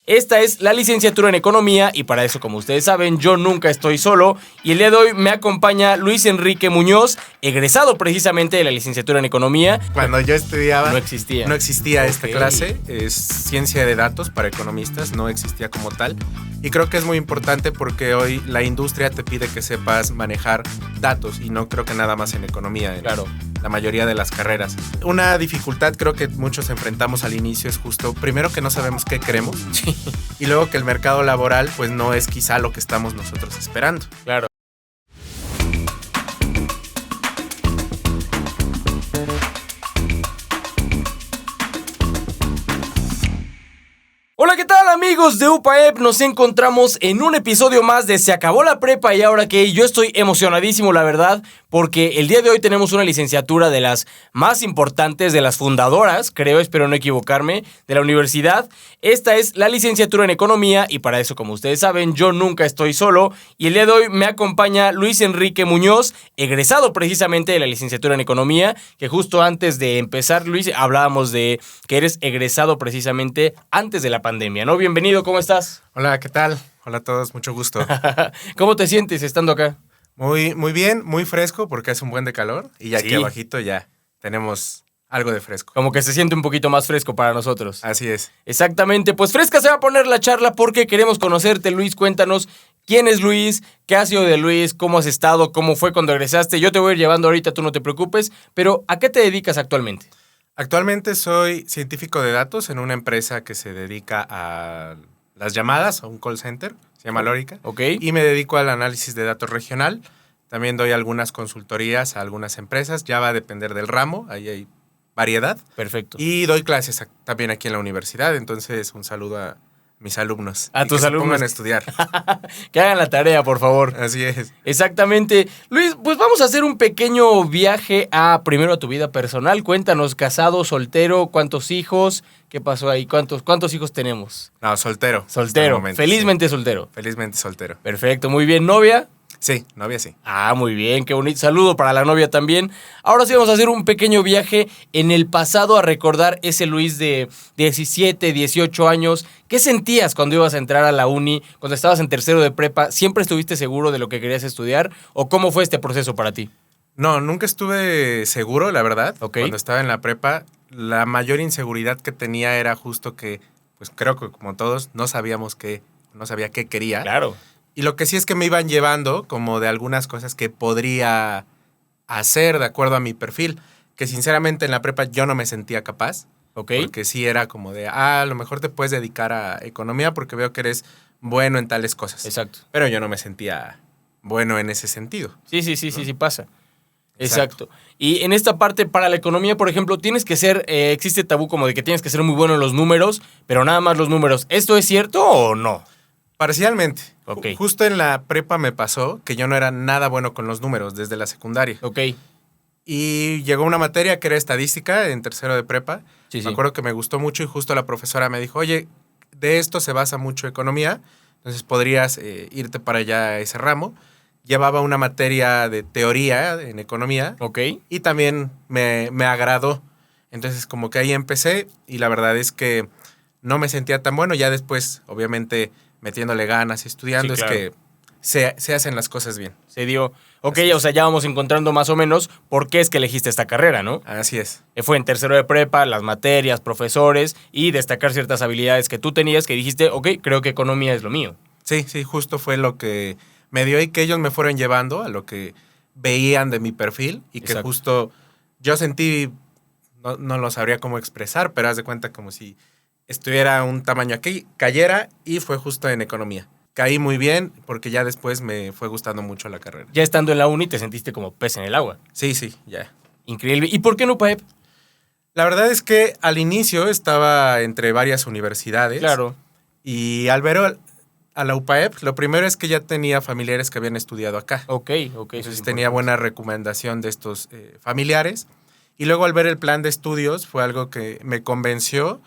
Esta es la licenciatura en Economía y para eso, como ustedes saben, yo nunca estoy solo y el día de hoy me acompaña Luis Enrique Muñoz, egresado precisamente de la licenciatura en Economía. Cuando yo estudiaba no existía esta clase, es ciencia de datos para economistas, no existía como tal. Y creo que es muy importante porque hoy la industria te pide que sepas manejar datos y no creo que nada más en economía. Claro. La mayoría de las carreras. Una dificultad creo que muchos enfrentamos al inicio es justo, primero que no sabemos qué queremos y luego que el mercado laboral pues no es quizá lo que estamos nosotros esperando. Claro. Hola, ¿qué tal amigos de UPAEP? Nos encontramos en un episodio más de Se acabó la prepa y ahora que yo estoy emocionadísimo, la verdad, porque el día de hoy tenemos una licenciatura de las más importantes, de las fundadoras, creo, espero no equivocarme, de la universidad. Esta es la licenciatura en Economía y para eso, como ustedes saben, yo nunca estoy solo y el día de hoy me acompaña Luis Enrique Muñoz, egresado precisamente de la licenciatura en Economía, que justo antes de empezar, Luis, hablábamos de que eres egresado precisamente antes de la pandemia, ¿no? Bienvenido, ¿cómo estás? Hola, ¿qué tal? Hola a todos, mucho gusto. ¿Cómo te sientes estando acá? Muy bien, muy fresco porque hace un buen de calor y aquí abajito ya tenemos algo de fresco. Como que se siente un poquito más fresco para nosotros. Así es. Exactamente, pues fresca se va a poner la charla porque queremos conocerte, Luis. Cuéntanos quién es Luis, qué ha sido de Luis, cómo has estado, cómo fue cuando egresaste. Yo te voy a ir llevando ahorita, tú no te preocupes, pero ¿a qué te dedicas actualmente? Actualmente soy científico de datos en una empresa que se dedica a las llamadas, a un call center, se llama Lórica. Ok. Y me dedico al análisis de datos regional. También doy algunas consultorías a algunas empresas, ya va a depender del ramo, ahí hay variedad. Perfecto. Y doy clases también aquí en la universidad, entonces un saludo a mis alumnos. A tus alumnos. Que se pongan a estudiar. Que hagan la tarea, por favor. Así es. Exactamente. Luis, pues vamos a hacer un pequeño viaje primero a tu vida personal. Cuéntanos, casado, soltero, ¿cuántos hijos? ¿Qué pasó ahí? ¿Cuántos hijos tenemos? No, soltero. Soltero. Momento, felizmente sí. soltero. Felizmente soltero. Perfecto, muy bien. ¿Novia? Sí, novia sí. Ah, muy bien, qué bonito. Saludo para la novia también. Ahora sí vamos a hacer un pequeño viaje en el pasado a recordar ese Luis de 17, 18 años. ¿Qué sentías cuando ibas a entrar a la uni, cuando estabas en tercero de prepa? ¿Siempre estuviste seguro de lo que querías estudiar? ¿O cómo fue este proceso para ti? No, nunca estuve seguro, la verdad. Ok. Cuando estaba en la prepa, la mayor inseguridad que tenía era justo que, pues creo que como todos, no sabía qué quería. Claro. Y lo que sí es que me iban llevando como de algunas cosas que podría hacer de acuerdo a mi perfil, que sinceramente en la prepa yo no me sentía capaz. Ok. Porque sí era como de, a lo mejor te puedes dedicar a economía porque veo que eres bueno en tales cosas. Exacto. Pero yo no me sentía bueno en ese sentido. Sí pasa. Exacto. Y en esta parte, para la economía, por ejemplo, tienes que ser, existe tabú como de que tienes que ser muy bueno en los números, pero nada más los números. ¿Esto es cierto o no? Parcialmente. Ok. Justo en la prepa me pasó que yo no era nada bueno con los números desde la secundaria. Ok. Y llegó una materia que era estadística en tercero de prepa. Sí. Me acuerdo que me gustó mucho y justo la profesora me dijo, oye, de esto se basa mucho economía, entonces podrías irte para allá a ese ramo. Llevaba una materia de teoría en economía. Ok. Y también me agradó. Entonces como que ahí empecé y la verdad es que no me sentía tan bueno. Ya después, obviamente, metiéndole ganas y estudiando, Sí, claro. es que se hacen las cosas bien. Se dio. Ok, Así es. o sea, ya vamos encontrando más o menos por qué es que elegiste esta carrera, ¿no? Así es. Fue en tercero de prepa, las materias, profesores y destacar ciertas habilidades que tú tenías que dijiste, ok, creo que economía es lo mío. Sí, justo fue lo que me dio y que ellos me fueron llevando a lo que veían de mi perfil y que Exacto. justo yo sentí, no lo sabría cómo expresar, pero haz de cuenta como si estuviera un tamaño aquí, cayera y fue justo en economía. Caí muy bien porque ya después me fue gustando mucho la carrera. Ya estando en la uni te sentiste como pez en el agua. Sí, ya. Increíble. ¿Y por qué no UPAEP? La verdad es que al inicio estaba entre varias universidades. Claro. Y al ver a la UPAEP, lo primero es que ya tenía familiares que habían estudiado acá. Ok. Entonces tenía buena recomendación de estos familiares. Y luego al ver el plan de estudios fue algo que me convenció.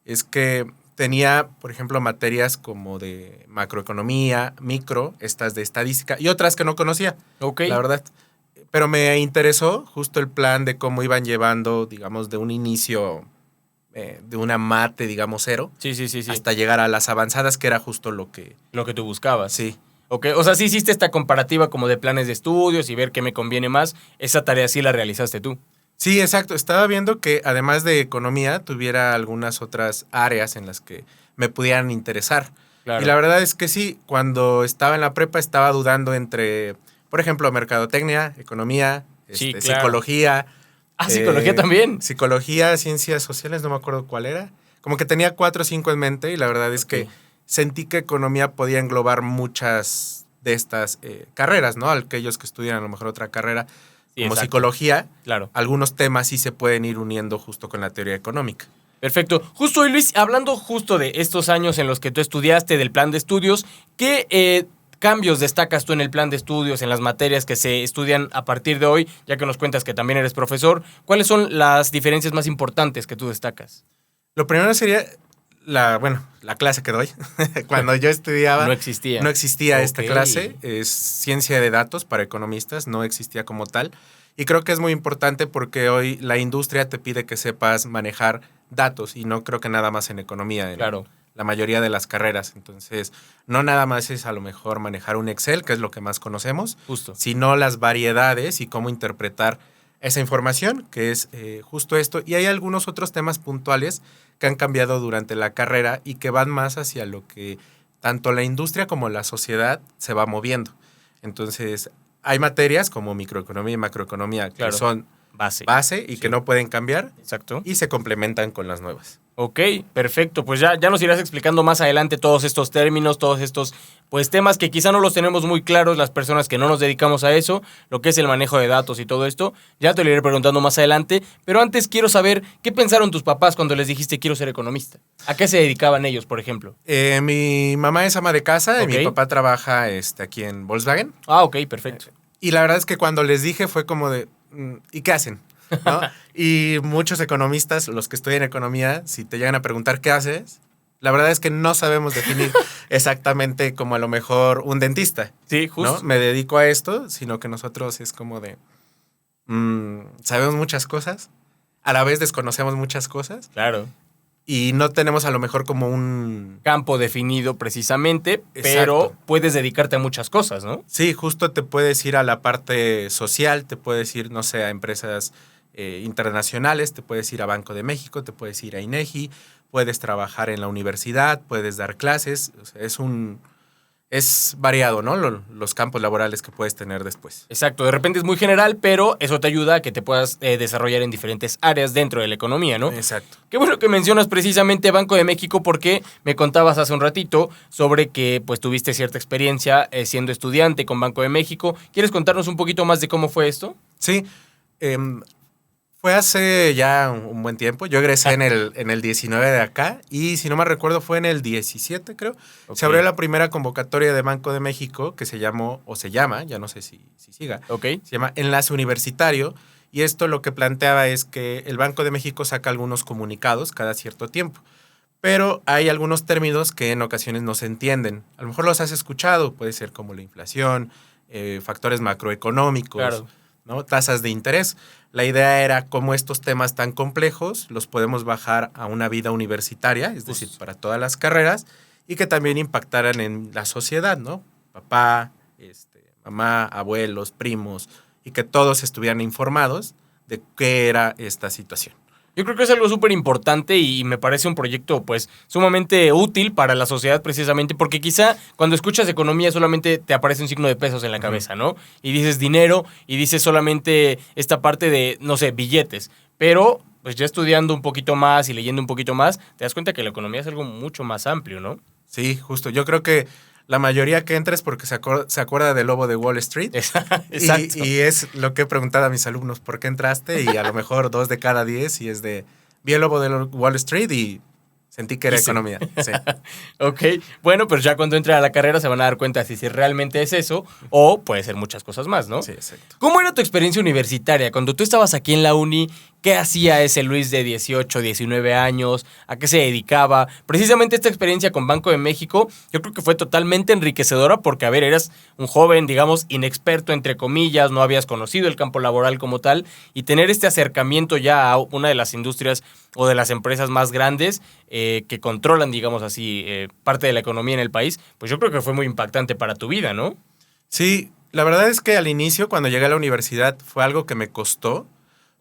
Es que tenía, por ejemplo, materias como de macroeconomía, micro, estas de estadística y otras que no conocía, Ok. la verdad. Pero me interesó justo el plan de cómo iban llevando, digamos, de un inicio de una mate, digamos, cero, Sí. hasta llegar a las avanzadas, que era justo lo que... Lo que tú buscabas. Sí. Ok, o sea, sí hiciste esta comparativa como de planes de estudios y ver qué me conviene más. Esa tarea sí la realizaste tú. Sí, exacto. Estaba viendo que además de economía, tuviera algunas otras áreas en las que me pudieran interesar. Claro. Y la verdad es que sí, cuando estaba en la prepa estaba dudando entre, por ejemplo, mercadotecnia, economía, Sí, claro. psicología. Ah, psicología también. Psicología, ciencias sociales, no me acuerdo cuál era. Como que tenía 4 o 5 en mente y la verdad es que sentí que economía podía englobar muchas de estas carreras, ¿no? Aquellos que estudian a lo mejor otra carrera Sí, como exacto. psicología, Claro. algunos temas sí se pueden ir uniendo justo con la teoría económica. Perfecto. Justo, y Luis, hablando justo de estos años en los que tú estudiaste, del plan de estudios, ¿qué cambios destacas tú en el plan de estudios, en las materias que se estudian a partir de hoy, ya que nos cuentas que también eres profesor? ¿Cuáles son las diferencias más importantes que tú destacas? Lo primero sería la clase que doy. Cuando yo estudiaba No existía. no existía esta Ok. clase. Es ciencia de datos para economistas, no existía como tal. Y creo que es muy importante porque hoy la industria te pide que sepas manejar datos y no creo que nada más en economía, en Claro. la mayoría de las carreras. Entonces, no nada más es a lo mejor manejar un Excel, que es lo que más conocemos, Justo. sino las variedades y cómo interpretar esa información, que es justo esto. Y hay algunos otros temas puntuales que han cambiado durante la carrera y que van más hacia lo que tanto la industria como la sociedad se va moviendo. Entonces, hay materias como microeconomía y macroeconomía que Claro. son Base. base y que no pueden cambiar Exacto. y se complementan con las nuevas. Ok, perfecto. Pues ya nos irás explicando más adelante todos estos términos, todos estos pues temas que quizá no los tenemos muy claros las personas que no nos dedicamos a eso, lo que es el manejo de datos y todo esto. Ya te lo iré preguntando más adelante, pero antes quiero saber qué pensaron tus papás cuando les dijiste quiero ser economista. ¿A qué se dedicaban ellos, por ejemplo? Mi mamá es ama de casa Ok. y mi papá trabaja aquí en Volkswagen. Ah, ok, perfecto. Y la verdad es que cuando les dije fue como de, ¿y qué hacen? ¿No? Y muchos economistas, los que estudian economía, si te llegan a preguntar qué haces, la verdad es que no sabemos definir exactamente como a lo mejor un dentista. Sí, justo. ¿No? Me dedico a esto, sino que nosotros es como de, sabemos muchas cosas, a la vez desconocemos muchas cosas Claro. y no tenemos a lo mejor como un... Campo definido precisamente, Exacto. pero puedes dedicarte a muchas cosas, ¿no? Sí, justo te puedes ir a la parte social, te puedes ir, no sé, a empresas internacionales, te puedes ir a Banco de México, te puedes ir a INEGI, puedes trabajar en la universidad, puedes dar clases, o sea, es variado, ¿no? Los campos laborales que puedes tener después. Exacto, de repente es muy general, pero eso te ayuda a que te puedas desarrollar en diferentes áreas dentro de la economía, ¿no? Exacto. Qué bueno que mencionas precisamente Banco de México porque me contabas hace un ratito sobre que pues tuviste cierta experiencia siendo estudiante con Banco de México. ¿Quieres contarnos un poquito más de cómo fue esto? Sí, fue hace ya un buen tiempo. Yo egresé en el 19 de acá y si no me recuerdo fue en el 17, creo. Ok. Se abrió la primera convocatoria de Banco de México que se llamó, o se llama, ya no sé si siga, Ok, se llama Enlace Universitario y esto lo que planteaba es que el Banco de México saca algunos comunicados cada cierto tiempo. Pero hay algunos términos que en ocasiones no se entienden. A lo mejor los has escuchado, puede ser como la inflación, factores macroeconómicos, claro. ¿no? Tasas de interés. La idea era cómo estos temas tan complejos los podemos bajar a una vida universitaria, es decir, para todas las carreras, y que también impactaran en la sociedad, ¿no? Papá, mamá, abuelos, primos, y que todos estuvieran informados de qué era esta situación. Yo creo que es algo súper importante y me parece un proyecto pues sumamente útil para la sociedad precisamente porque quizá cuando escuchas economía solamente te aparece un signo de pesos en la cabeza, ¿no? Y dices dinero y dices solamente esta parte de, no sé, billetes. Pero pues ya estudiando un poquito más y leyendo un poquito más, te das cuenta que la economía es algo mucho más amplio, ¿no? Sí, justo. Yo creo que la mayoría que entra es porque se acuerda del lobo de Wall Street. Exacto. Y es lo que he preguntado a mis alumnos, ¿por qué entraste? Y a lo mejor 2 de cada 10 y es de, vi el lobo de Wall Street y sentí que era economía. Sí. Ok, bueno, pero ya cuando entre a la carrera se van a dar cuenta si realmente es eso o puede ser muchas cosas más, ¿no? Sí, exacto. ¿Cómo era tu experiencia universitaria? Cuando tú estabas aquí en la uni, ¿Qué hacía ese Luis de 18, 19 años? ¿A qué se dedicaba? Precisamente esta experiencia con Banco de México, yo creo que fue totalmente enriquecedora porque, a ver, eras un joven, digamos, inexperto, entre comillas, no habías conocido el campo laboral como tal, y tener este acercamiento ya a una de las industrias o de las empresas más grandes que controlan, digamos así, parte de la economía en el país, pues yo creo que fue muy impactante para tu vida, ¿no? Sí, la verdad es que al inicio, cuando llegué a la universidad, fue algo que me costó.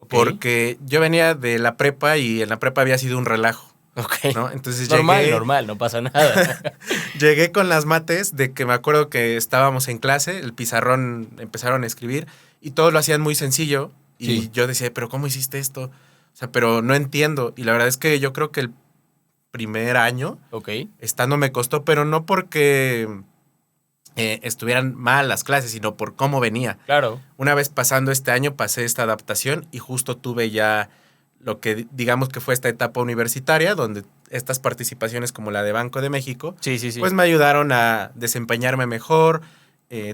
Ok. Porque yo venía de la prepa y en la prepa había sido un relajo, Ok. ¿no? Entonces Normal, no pasa nada. llegué con las mates de que me acuerdo que estábamos en clase, el pizarrón empezaron a escribir y todos lo hacían muy sencillo y Sí. yo decía, pero ¿cómo hiciste esto? O sea, pero no entiendo. Y la verdad es que yo creo que el primer año Ok, estando me costó, pero no porque estuvieran mal las clases, sino por cómo venía. claro. Una vez pasando este año, pasé esta adaptación y justo tuve ya lo que digamos que fue esta etapa universitaria, donde estas participaciones como la de Banco de México, Sí, sí, sí. pues me ayudaron a desempeñarme mejor,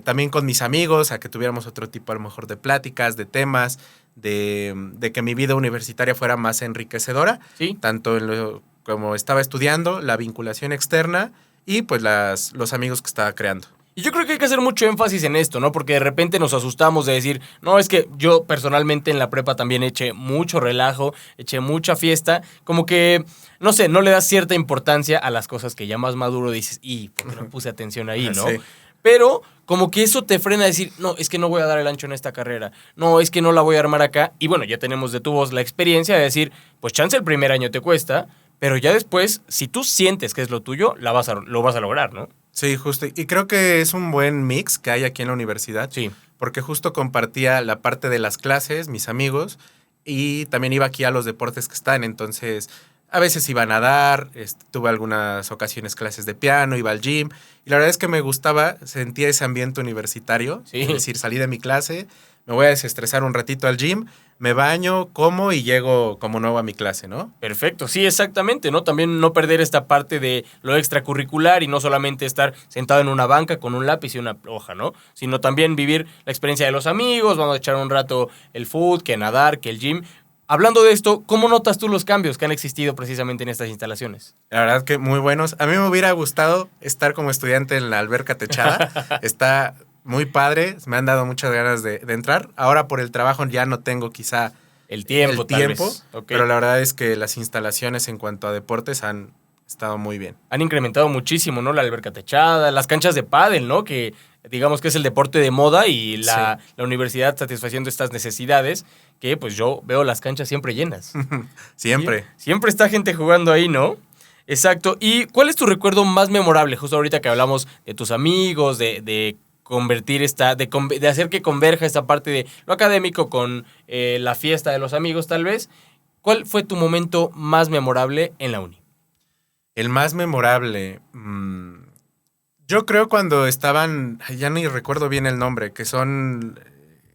también con mis amigos, a que tuviéramos otro tipo a lo mejor de pláticas, de temas, de que mi vida universitaria fuera más enriquecedora, Sí. tanto en lo, como estaba estudiando, la vinculación externa y pues los amigos que estaba creando. Y yo creo que hay que hacer mucho énfasis en esto, ¿no? Porque de repente nos asustamos de decir, no, es que yo personalmente en la prepa también eché mucho relajo, eché mucha fiesta, como que, no sé, no le das cierta importancia a las cosas que ya más maduro dices, y porque no puse atención ahí, ¿no? Sí. Pero como que eso te frena a decir, no, es que no voy a dar el ancho en esta carrera, no, es que no la voy a armar acá. Y bueno, ya tenemos de tu voz la experiencia de decir, pues chance el primer año te cuesta, pero ya después, si tú sientes que es lo tuyo, lo vas a lograr, ¿no? Sí, justo. Y creo que es un buen mix que hay aquí en la universidad. Sí. Porque justo compartía la parte de las clases, mis amigos, y también iba aquí a los deportes que están. Entonces, a veces iba a nadar, tuve algunas ocasiones clases de piano, iba al gym. Y la verdad es que me gustaba, sentía ese ambiente universitario. Sí. Es decir, salí de mi clase, me voy a desestresar un ratito al gym, me baño, como y llego como nuevo a mi clase, ¿no? Perfecto, sí, exactamente, ¿no? También no perder esta parte de lo extracurricular y no solamente estar sentado en una banca con un lápiz y una hoja, ¿no? Sino también vivir la experiencia de los amigos, vamos a echar un rato el food, que nadar, que el gym. Hablando de esto, ¿cómo notas tú los cambios que han existido precisamente en estas instalaciones? La verdad que muy buenos. A mí me hubiera gustado estar como estudiante en la alberca techada. Está muy padre, me han dado muchas ganas de entrar. Ahora por el trabajo ya no tengo quizá El tiempo, el tal tiempo, vez. Ok. pero la verdad es que las instalaciones en cuanto a deportes han estado muy bien. Han incrementado muchísimo, ¿no? La alberca techada, las canchas de pádel, ¿no? Que digamos que es el deporte de moda y la universidad satisfaciendo estas necesidades que pues yo veo las canchas siempre llenas. Siempre. Siempre está gente jugando ahí, ¿no? Exacto. ¿Y cuál es tu recuerdo más memorable? Justo ahorita que hablamos de tus amigos, de convertir de hacer que converja esta parte de lo académico con la fiesta de los amigos, tal vez. ¿Cuál fue tu momento más memorable en la uni? El más memorable. Yo creo cuando estaban, ya ni recuerdo bien el nombre, que son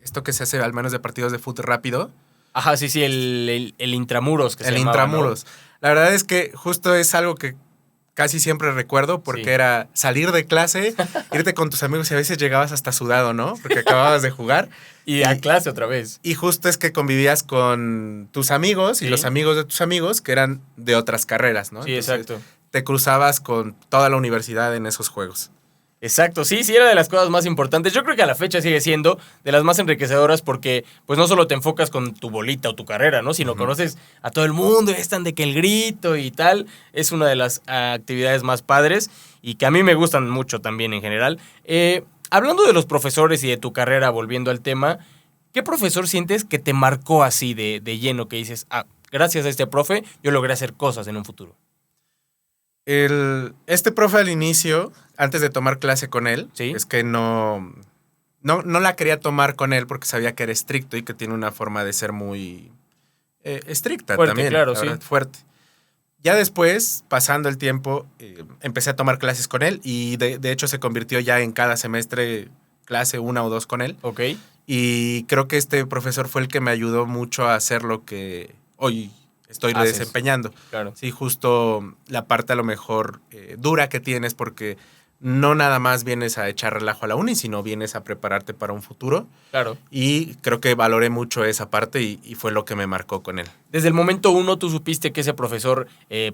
esto que se hace al menos de partidos de fútbol rápido. Ajá, sí, sí, el intramuros que se El llamaba, intramuros. ¿no? La verdad es que justo es algo que casi siempre recuerdo porque Sí. era salir de clase, irte con tus amigos y a veces llegabas hasta sudado, ¿no? Porque acababas de jugar. Y a clase otra vez. Y justo es que convivías con tus amigos Sí. y los amigos de tus amigos que eran de otras carreras, ¿no? Sí, Entonces, exacto. te cruzabas con toda la universidad en esos juegos. Exacto, sí, sí era de las cosas más importantes. Yo creo que a la fecha sigue siendo de las más enriquecedoras porque pues no solo te enfocas con tu bolita o tu carrera, ¿no? Sino conoces a todo el mundo y están de que el grito y tal. Es una de las actividades más padres y que a mí me gustan mucho también en general. Hablando de los profesores y de tu carrera, volviendo al tema, ¿qué profesor sientes que te marcó así de lleno que dices, gracias a este profe yo logré hacer cosas en un futuro? Este profe al inicio, antes de tomar clase con él, ¿Sí? es que no la quería tomar con él porque sabía que era estricto y que tiene una forma de ser muy estricta Fuerte, también. claro, la sí. verdad, fuerte. Ya después, pasando el tiempo, empecé a tomar clases con él y de hecho se convirtió ya en cada semestre clase 1 o 2 con él. Ok. Y creo que este profesor fue el que me ayudó mucho a hacer lo que hoy estoy Haces. desempeñando. Claro. Sí, justo la parte a lo mejor dura que tienes porque no nada más vienes a echar relajo a la uni, sino vienes a prepararte para un futuro. Claro. Y creo que valoré mucho esa parte y fue lo que me marcó con él. Desde el momento uno, ¿tú supiste que ese profesor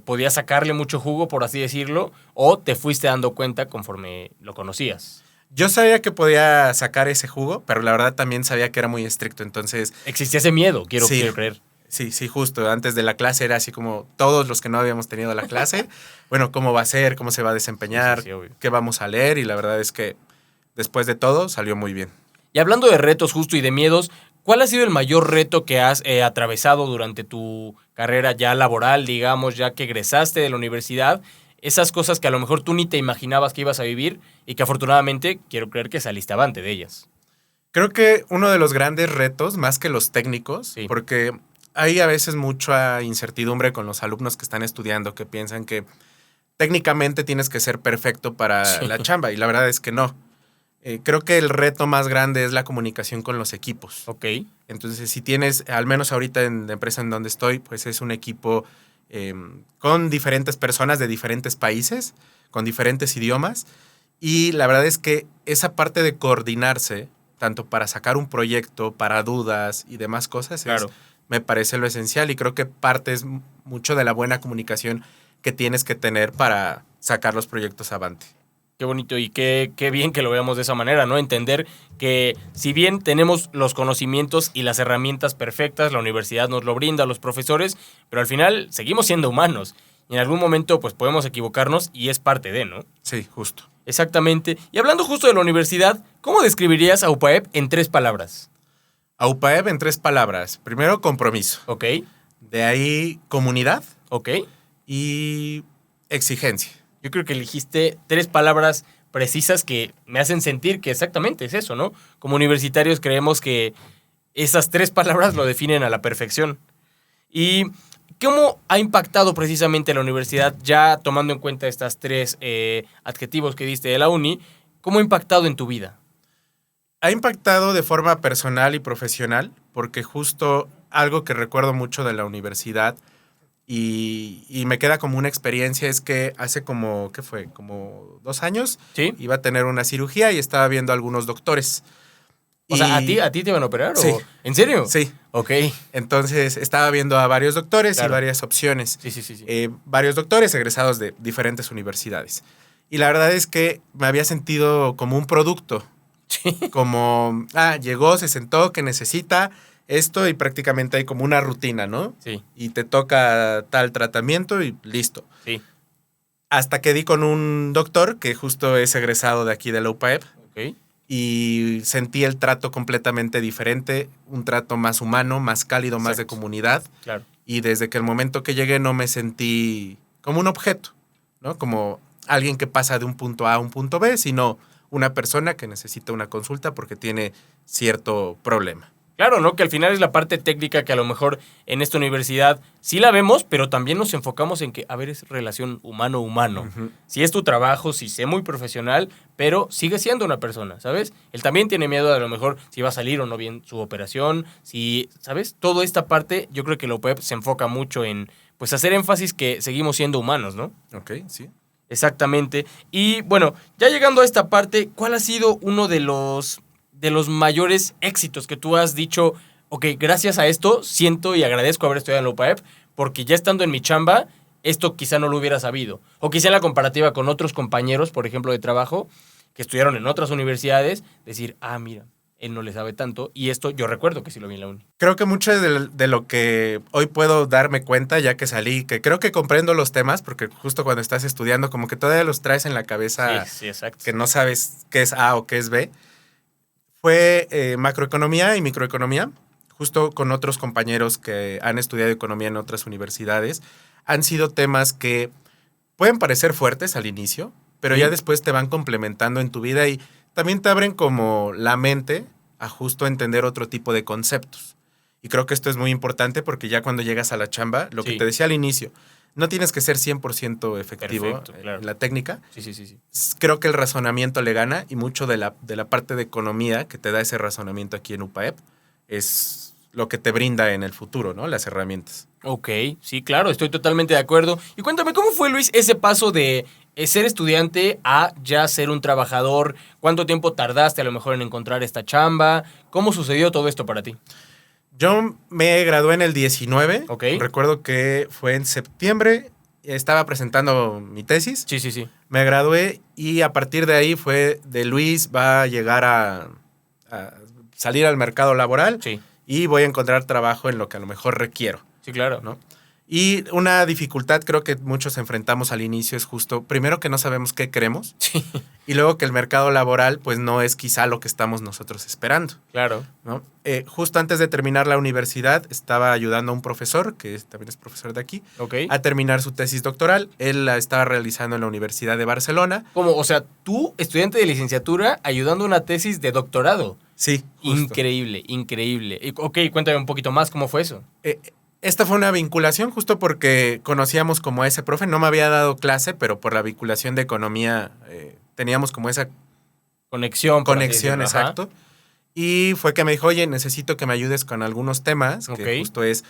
podía sacarle mucho jugo, por así decirlo, o te fuiste dando cuenta conforme lo conocías? Yo sabía que podía sacar ese jugo, pero la verdad también sabía que era muy estricto, entonces... Existía ese miedo, quiero Sí. creer. Sí, justo. Antes de la clase era así como todos los que no habíamos tenido la clase. Bueno, cómo va a ser, cómo se va a desempeñar, Sí, obvio. qué vamos a leer. Y la verdad es que después de todo salió muy bien. Y hablando de retos justo y de miedos, ¿cuál ha sido el mayor reto que has atravesado durante tu carrera ya laboral, digamos, ya que egresaste de la universidad? Esas cosas que a lo mejor tú ni te imaginabas que ibas a vivir y que afortunadamente quiero creer que saliste avante de ellas. Creo que uno de los grandes retos, más que los técnicos, Sí. porque hay a veces mucha incertidumbre con los alumnos que están estudiando, que piensan que técnicamente tienes que ser perfecto para Sí. la chamba. Y la verdad es que no. Creo que el reto más grande es la comunicación con los equipos. Ok. Entonces, si tienes, al menos ahorita en la empresa en donde estoy, pues es un equipo con diferentes personas de diferentes países, con diferentes idiomas. Y la verdad es que esa parte de coordinarse, tanto para sacar un proyecto, para dudas y demás cosas, Claro. me parece lo esencial. Y creo que parte es mucho de la buena comunicación que tienes que tener para sacar los proyectos avante. Qué bonito y qué bien que lo veamos de esa manera, ¿no? Entender que si bien tenemos los conocimientos y las herramientas perfectas, la universidad nos lo brinda a los profesores, pero al final seguimos siendo humanos. Y en algún momento pues podemos equivocarnos y es parte de, ¿no? Sí, justo. Exactamente. Y hablando justo de la universidad, ¿cómo describirías a UPAEP en 3 palabras? A UPAEP en 3 palabras. Primero, compromiso. Ok, De ahí, comunidad ok. y exigencia. Yo creo que elegiste 3 palabras precisas que me hacen sentir que exactamente es eso, ¿no? Como universitarios creemos que esas 3 palabras lo definen a la perfección. ¿Y cómo ha impactado precisamente la universidad, ya tomando en cuenta estas 3 adjetivos que diste de la uni, cómo ha impactado en tu vida? Ha impactado de forma personal y profesional, porque justo algo que recuerdo mucho de la universidad y me queda como una experiencia es que hace como, ¿qué fue? Como 2 años ¿Sí? iba a tener una cirugía y estaba viendo a algunos doctores. O sea, Y- ¿a ti te iban a operar? Sí. ¿O? ¿En serio? Sí, Ok. entonces estaba viendo a varios doctores Claro. y varias opciones. Sí. Varios doctores egresados de diferentes universidades. Y la verdad es que me había sentido como un producto. Sí. Como, llegó, se sentó, que necesita esto y prácticamente hay como una rutina, ¿no? Sí, Y te toca tal tratamiento y listo. sí. Hasta que di con un doctor que justo es egresado de aquí de la UPAEP Ok. y sentí el trato completamente diferente, un trato más humano, más cálido, más de Exacto. comunidad. Claro. Y desde que el momento que llegué no me sentí como un objeto, ¿no? Como alguien que pasa de un punto A a un punto B, sino una persona que necesita una consulta porque tiene cierto problema. Claro, ¿no? Que al final es la parte técnica que a lo mejor en esta universidad sí la vemos, pero también nos enfocamos en que, a ver, es relación humano-humano. Ujú. Si es tu trabajo, si sé muy profesional, pero sigue siendo una persona, ¿sabes? Él también tiene miedo de a lo mejor si va a salir o no bien su operación, si, ¿sabes? Toda esta parte, yo creo que la UPEP se enfoca mucho en, pues, hacer énfasis que seguimos siendo humanos, ¿no? Ok, sí. Exactamente. Y bueno, ya llegando a esta parte, ¿cuál ha sido uno de los mayores éxitos que tú has dicho? Ok, gracias a esto siento y agradezco haber estudiado en la UPAEP, porque ya estando en mi chamba, esto quizá no lo hubiera sabido. O quizá en la comparativa con otros compañeros, por ejemplo, de trabajo, que estudiaron en otras universidades, decir, mira, él no le sabe tanto, y esto yo recuerdo que sí lo vi en la uni. Creo que mucho de lo que hoy puedo darme cuenta, ya que salí, que creo que comprendo los temas, porque justo cuando estás estudiando, como que todavía los traes en la cabeza, Sí, exacto. que no sabes qué es A o qué es B, fue macroeconomía y microeconomía. Justo con otros compañeros que han estudiado economía en otras universidades, han sido temas que pueden parecer fuertes al inicio, pero Sí. ya después te van complementando en tu vida y también te abren como la mente a justo entender otro tipo de conceptos. Y creo que esto es muy importante porque ya cuando llegas a la chamba, lo Sí. que te decía al inicio, no tienes que ser 100% efectivo Perfecto, claro. en la técnica. Sí. Creo que el razonamiento le gana y mucho de la parte de economía que te da ese razonamiento aquí en UPAEP es lo que te brinda en el futuro, ¿no? Las herramientas. Ok, sí, claro, estoy totalmente de acuerdo. Y cuéntame, ¿cómo fue, Luis, ese paso de es ser estudiante a ya ser un trabajador? ¿Cuánto tiempo tardaste a lo mejor en encontrar esta chamba? ¿Cómo sucedió todo esto para ti? Yo me gradué en el 19. Ok. Recuerdo que fue en septiembre. Estaba presentando mi tesis. Sí, sí, sí. Me gradué y a partir de ahí fue de Luis va a llegar a salir al mercado laboral Sí, y voy a encontrar trabajo en lo que a lo mejor requiero, sí, claro. ¿no? Y una dificultad creo que muchos enfrentamos al inicio es justo, primero que no sabemos qué queremos Sí, y luego que el mercado laboral pues no es quizá lo que estamos nosotros esperando, claro. ¿no? Justo antes de terminar la universidad estaba ayudando a un profesor, que también es profesor de aquí, Ok. a terminar su tesis doctoral. Él la estaba realizando en la Universidad de Barcelona. ¿Cómo? O sea, tú, estudiante de licenciatura, ayudando a una tesis de doctorado. Sí, justo. Increíble, increíble. Ok, cuéntame un poquito más, ¿cómo fue eso? Esta fue una vinculación justo porque conocíamos como a ese profe. No me había dado clase, pero por la vinculación de economía teníamos como esa Conexión. por así conexión, decirlo. Ajá. exacto. Y fue que me dijo, oye, necesito que me ayudes con algunos temas, Ok. que justo es,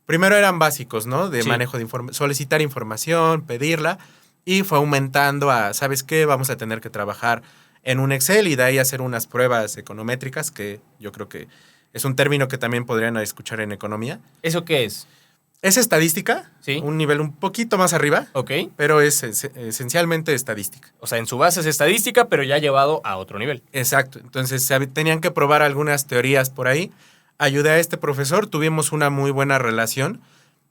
primero eran básicos, ¿no? De Sí. manejo de solicitar información, pedirla, y fue aumentando a, ¿sabes qué? Vamos a tener que trabajar en un Excel y de ahí hacer unas pruebas econométricas, que yo creo que es un término que también podrían escuchar en economía. ¿Eso qué es? Es estadística, Sí. un nivel un poquito más arriba, Ok. pero es esencialmente estadística. O sea, en su base es estadística, pero ya llevado a otro nivel. Exacto. Entonces tenían que probar algunas teorías por ahí. Ayudé a este profesor, tuvimos una muy buena relación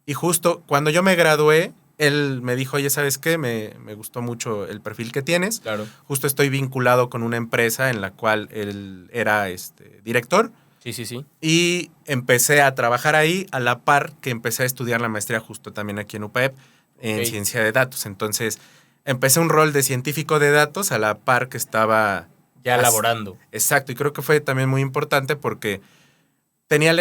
y justo cuando yo me gradué, él me dijo, oye, ¿sabes qué? Me gustó mucho el perfil que tienes. Claro. Justo estoy vinculado con una empresa en la cual él era director Sí, sí, sí. y empecé a trabajar ahí a la par que empecé a estudiar la maestría justo también aquí en UPAEP en Ok. ciencia de datos. Entonces empecé un rol de científico de datos a la par que estaba... Ya As- laborando. Exacto, y creo que fue también muy importante porque tenía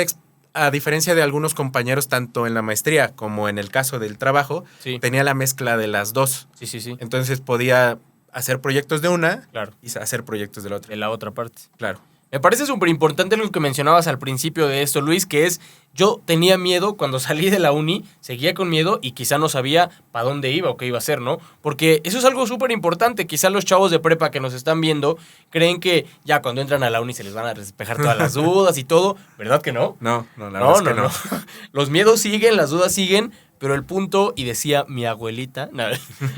a diferencia de algunos compañeros, tanto en la maestría como en el caso del trabajo, Sí. tenía la mezcla de las dos. Sí, sí, sí. Entonces podía hacer proyectos de una Claro. y hacer proyectos de la otra. De la otra parte. Claro. Me parece súper importante lo que mencionabas al principio de esto, Luis, que es, yo tenía miedo cuando salí de la uni, seguía con miedo y quizá no sabía para dónde iba o qué iba a hacer, ¿no? Porque eso es algo súper importante. Quizá los chavos de prepa que nos están viendo creen que ya cuando entran a la uni se les van a despejar todas las dudas y todo. ¿Verdad que no? No, la verdad es que no. Los miedos siguen, las dudas siguen, pero el punto, y decía mi abuelita, no,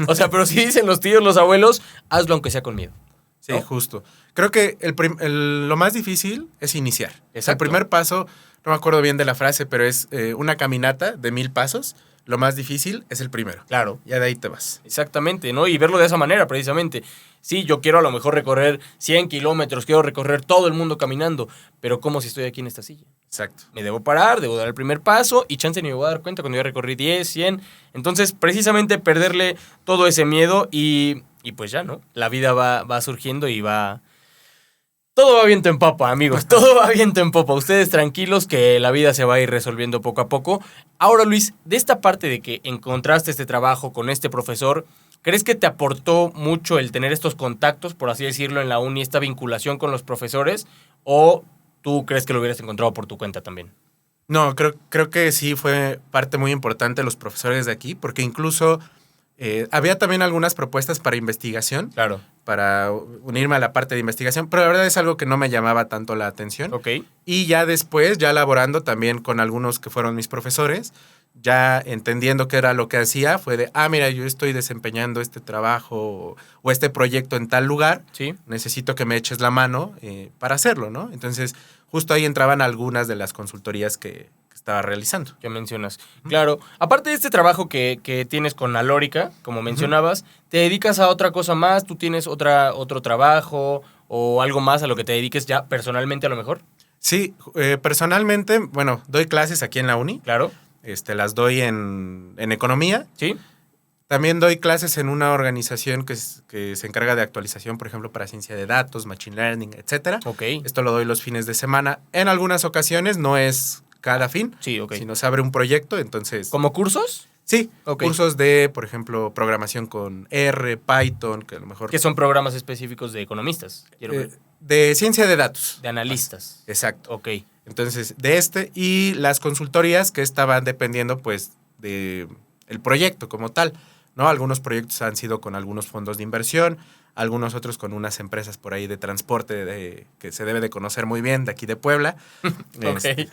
o sea, pero si dicen los tíos, los abuelos, hazlo aunque sea con miedo. Sí, ¿no? justo. Creo que lo más difícil es iniciar. O sea, el Exacto. primer paso, no me acuerdo bien de la frase, pero es una caminata de 1000 pasos. Lo más difícil es el primero. Claro. Ya de ahí te vas. Exactamente, ¿no? Y verlo de esa manera, precisamente. Sí, yo quiero a lo mejor recorrer 100 kilómetros, quiero recorrer todo el mundo caminando, pero ¿cómo si estoy aquí en esta silla? Exacto. Me debo parar, debo dar el primer paso y chance ni me voy a dar cuenta cuando ya recorrí 10, 100. Entonces, precisamente perderle todo ese miedo y pues ya, ¿no? La vida va surgiendo y va... Todo va viento en popa, amigos. Todo va viento en popa. Ustedes tranquilos que la vida se va a ir resolviendo poco a poco. Ahora, Luis, de esta parte de que encontraste este trabajo con este profesor, ¿crees que te aportó mucho el tener estos contactos, por así decirlo, en la uni, esta vinculación con los profesores? ¿O tú crees que lo hubieras encontrado por tu cuenta también? No, creo que sí fue parte muy importante los profesores de aquí, porque incluso había también algunas propuestas para investigación, Claro. para unirme a la parte de investigación, pero la verdad es algo que no me llamaba tanto la atención. Ok. Y ya después, ya laborando también con algunos que fueron mis profesores, ya entendiendo qué era lo que hacía, fue de, mira, yo estoy desempeñando este trabajo o este proyecto en tal lugar, Sí. necesito que me eches la mano para hacerlo, ¿no? Entonces, justo ahí entraban algunas de las consultorías que estaba realizando. Que mencionas. Claro. Aparte de este trabajo que tienes con Alórica, como mencionabas, ¿te dedicas a otra cosa más? ¿Tú tienes otro trabajo o algo más a lo que te dediques ya personalmente a lo mejor? Sí, personalmente, bueno, doy clases aquí en la uni, Claro. las doy en economía. ¿Sí? También doy clases en una organización que se encarga de actualización, por ejemplo, para ciencia de datos, machine learning, etcétera. Ok. Esto lo doy los fines de semana. En algunas ocasiones no es cada fin, Sí, ok. sino se abre un proyecto, entonces... ¿Como cursos? Sí, Ok. cursos de, por ejemplo, programación con R, Python, que a lo mejor... Que son programas específicos de economistas. Quiero ver. de ciencia de datos. De analistas. Exacto. Ok. Entonces, y las consultorías que estaban dependiendo, pues, de el proyecto como tal. ¿no? Algunos proyectos han sido con algunos fondos de inversión, algunos otros con unas empresas por ahí de transporte que se debe de conocer muy bien, de aquí de Puebla. Ok.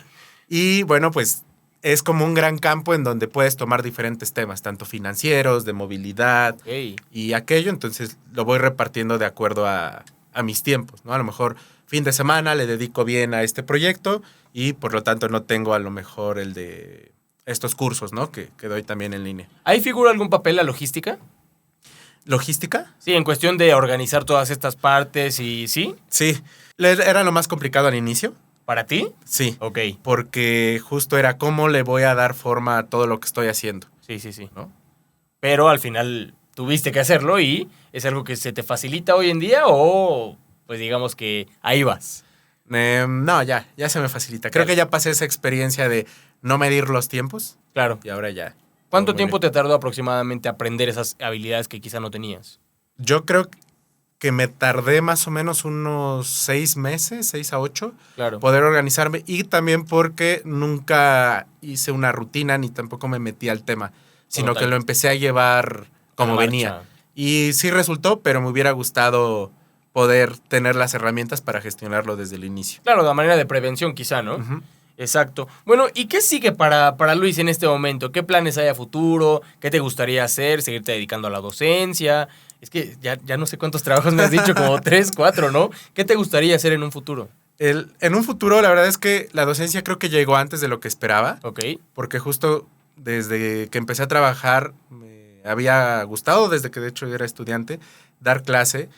Y bueno, pues es como un gran campo en donde puedes tomar diferentes temas, tanto financieros, de movilidad Ok. y aquello. Entonces lo voy repartiendo de acuerdo a mis tiempos, ¿no? A lo mejor fin de semana le dedico bien a este proyecto y por lo tanto no tengo a lo mejor el de estos cursos, ¿no? Que doy también en línea. ¿Ahí figura algún papel la logística? ¿Logística? Sí, en cuestión de organizar todas estas partes y sí, Sí. Era lo más complicado al inicio. ¿para ti? Sí. Ok, Porque justo era cómo le voy a dar forma a todo lo que estoy haciendo, sí. ¿no? Pero al final tuviste que hacerlo y es algo que se te facilita hoy en día o pues digamos que ahí vas. No, ya se me facilita. Creo que ya pasé esa experiencia de no medir los tiempos Claro. y ahora ya. ¿Cuánto Todo muy tiempo bien. te tardó aproximadamente aprender esas habilidades que quizá no tenías? Yo creo que me tardé más o menos unos 6 meses, 6 a 8, Claro. poder organizarme y también porque nunca hice una rutina ni tampoco me metí al tema, sino tal. que lo empecé a llevar como A la venía. marcha. Y sí resultó, pero me hubiera gustado poder tener las herramientas para gestionarlo desde el inicio. Claro, de manera de prevención quizá, ¿no? Ujú. Exacto. Bueno, ¿y qué sigue para Luis en este momento? ¿Qué planes hay a futuro? ¿Qué te gustaría hacer? ¿Seguirte dedicando a la docencia? Es que ya no sé cuántos trabajos me has dicho, como 3, 4, ¿no? ¿Qué te gustaría hacer en un futuro? En un futuro, la verdad es que la docencia creo que llegó antes de lo que esperaba, Ok, porque justo desde que empecé a trabajar me había gustado, desde que de hecho era estudiante, dar clase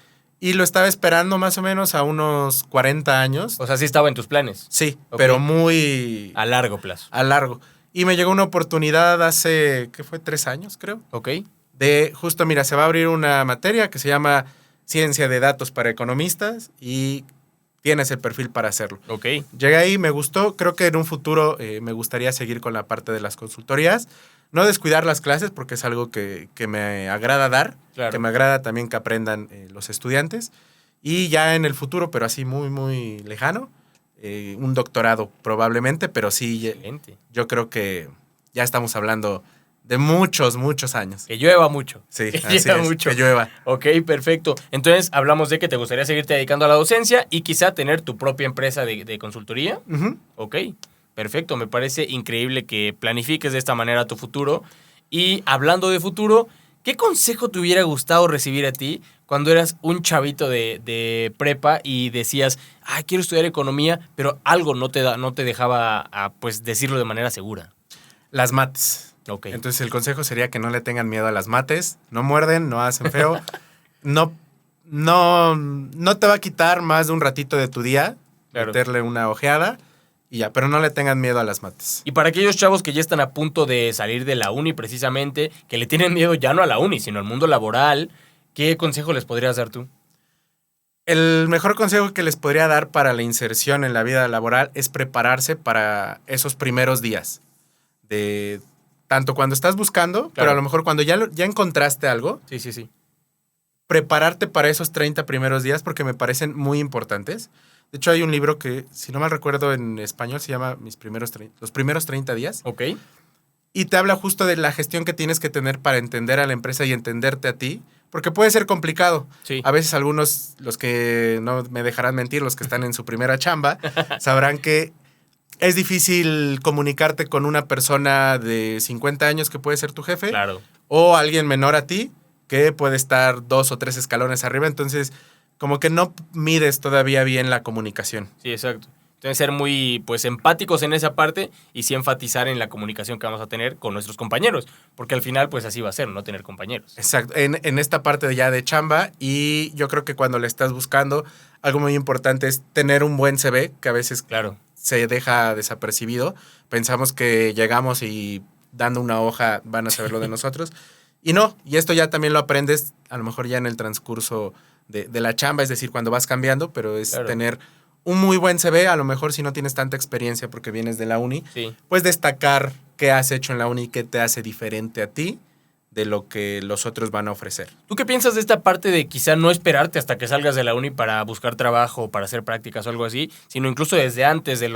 y lo estaba esperando más o menos a unos 40 años. o sea, sí estaba en tus planes, Sí, Ok. pero muy a largo plazo. a largo. Y me llegó una oportunidad hace, ¿qué fue? 3 años, creo. Ok, De justo, mira, se va a abrir una materia que se llama Ciencia de Datos para Economistas y tienes el perfil para hacerlo. ok, Llegué ahí, me gustó. Creo que en un futuro me gustaría seguir con la parte de las consultorías. No descuidar las clases porque es algo que me agrada dar, Claro. que me agrada también que aprendan los estudiantes. Y ya en el futuro, pero así muy, muy lejano, un doctorado probablemente, pero sí, excelente. yo creo que ya estamos hablando de muchos, muchos años. Que llueva mucho. Sí, Que así llueva es, mucho. que llueva. Ok, perfecto. Entonces, hablamos de que te gustaría seguirte dedicando a la docencia y quizá tener tu propia empresa de consultoría. Ujú. Ok, perfecto. Me parece increíble que planifiques de esta manera tu futuro. Y hablando de futuro, ¿qué consejo te hubiera gustado recibir a ti cuando eras un chavito de prepa y decías, quiero estudiar economía, pero algo no te dejaba pues decirlo de manera segura? Las mates. Ok. Entonces el consejo sería que no le tengan miedo a las mates, no muerden, no hacen feo, no te va a quitar más de un ratito de tu día, Claro. meterle una ojeada y ya, pero no le tengan miedo a las mates. Y para aquellos chavos que ya están a punto de salir de la uni precisamente, que le tienen miedo ya no a la uni, sino al mundo laboral, ¿qué consejo les podrías dar tú? El mejor consejo que les podría dar para la inserción en la vida laboral es prepararse para esos primeros días. De tanto cuando estás buscando, pero a lo mejor cuando ya encontraste algo, Sí. prepararte para esos 30 primeros días porque me parecen muy importantes. De hecho, hay un libro que, si no mal recuerdo en español, se llama Los primeros 30 días. Ok. Y te habla justo de la gestión que tienes que tener para entender a la empresa y entenderte a ti, porque puede ser complicado. Sí. A veces algunos, los que no me dejarán mentir, los que están en su primera chamba, sabrán que es difícil comunicarte con una persona de 50 años que puede ser tu jefe, Claro. o alguien menor a ti que puede estar 2 o 3 escalones arriba. Entonces, como que no mides todavía bien la comunicación. Sí, exacto. Entonces ser muy pues empáticos en esa parte y sí enfatizar en la comunicación que vamos a tener con nuestros compañeros, porque al final pues así va a ser, no tener compañeros. Exacto, en esta parte ya de chamba, y yo creo que cuando le estás buscando, algo muy importante es tener un buen CV, que a veces Claro. se deja desapercibido. Pensamos que llegamos y dando una hoja van a saber lo de nosotros. Y no, y esto ya también lo aprendes a lo mejor ya en el transcurso de la chamba, es decir, cuando vas cambiando, pero es Claro. tener un muy buen CV, a lo mejor si no tienes tanta experiencia porque vienes de la uni, Sí. pues destacar qué has hecho en la uni, qué te hace diferente a ti de lo que los otros van a ofrecer. ¿Tú qué piensas de esta parte de quizá no esperarte hasta que salgas de la uni para buscar trabajo o para hacer prácticas o algo así, sino incluso desde antes de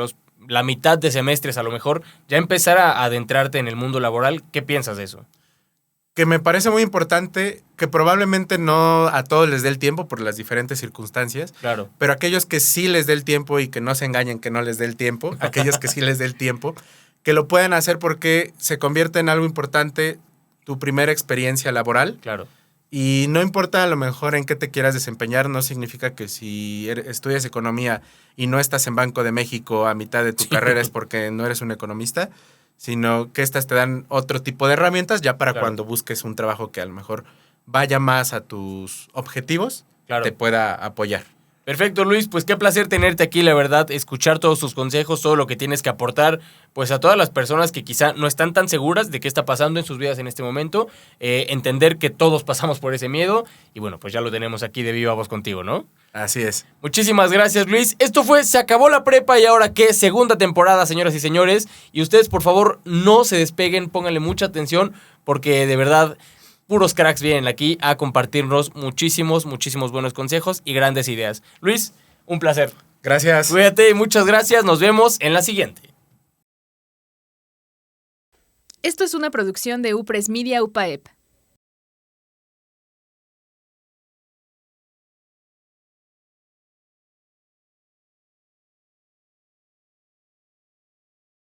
la mitad de semestres a lo mejor ya empezar a adentrarte en el mundo laboral? ¿Qué piensas de eso? que me parece muy importante, que probablemente no a todos les dé el tiempo por las diferentes circunstancias, Claro. pero aquellos que sí les dé el tiempo y que no se engañen que no les dé el tiempo, aquellos que sí les dé el tiempo, que lo puedan hacer porque se convierte en algo importante tu primera experiencia laboral. Claro. Y no importa a lo mejor en qué te quieras desempeñar, no significa que si estudias economía y no estás en Banco de México a mitad de tu carrera es porque no eres un economista, sino que estas te dan otro tipo de herramientas ya para cuando busques un trabajo que a lo mejor vaya más a tus objetivos, te pueda apoyar. Perfecto, Luis, pues qué placer tenerte aquí, la verdad, escuchar todos tus consejos, todo lo que tienes que aportar, pues a todas las personas que quizá no están tan seguras de qué está pasando en sus vidas en este momento, entender que todos pasamos por ese miedo y bueno, pues ya lo tenemos aquí de viva voz contigo, ¿no? Así es. Muchísimas gracias, Luis. Esto fue Se Acabó la Prepa y ahora qué, segunda temporada, señoras y señores, y ustedes por favor no se despeguen, pónganle mucha atención porque de verdad puros cracks vienen aquí a compartirnos muchísimos buenos consejos y grandes ideas. Luis, un placer. Gracias. Cuídate, muchas gracias. Nos vemos en la siguiente. Esto es una producción de Upress Media UPAEP.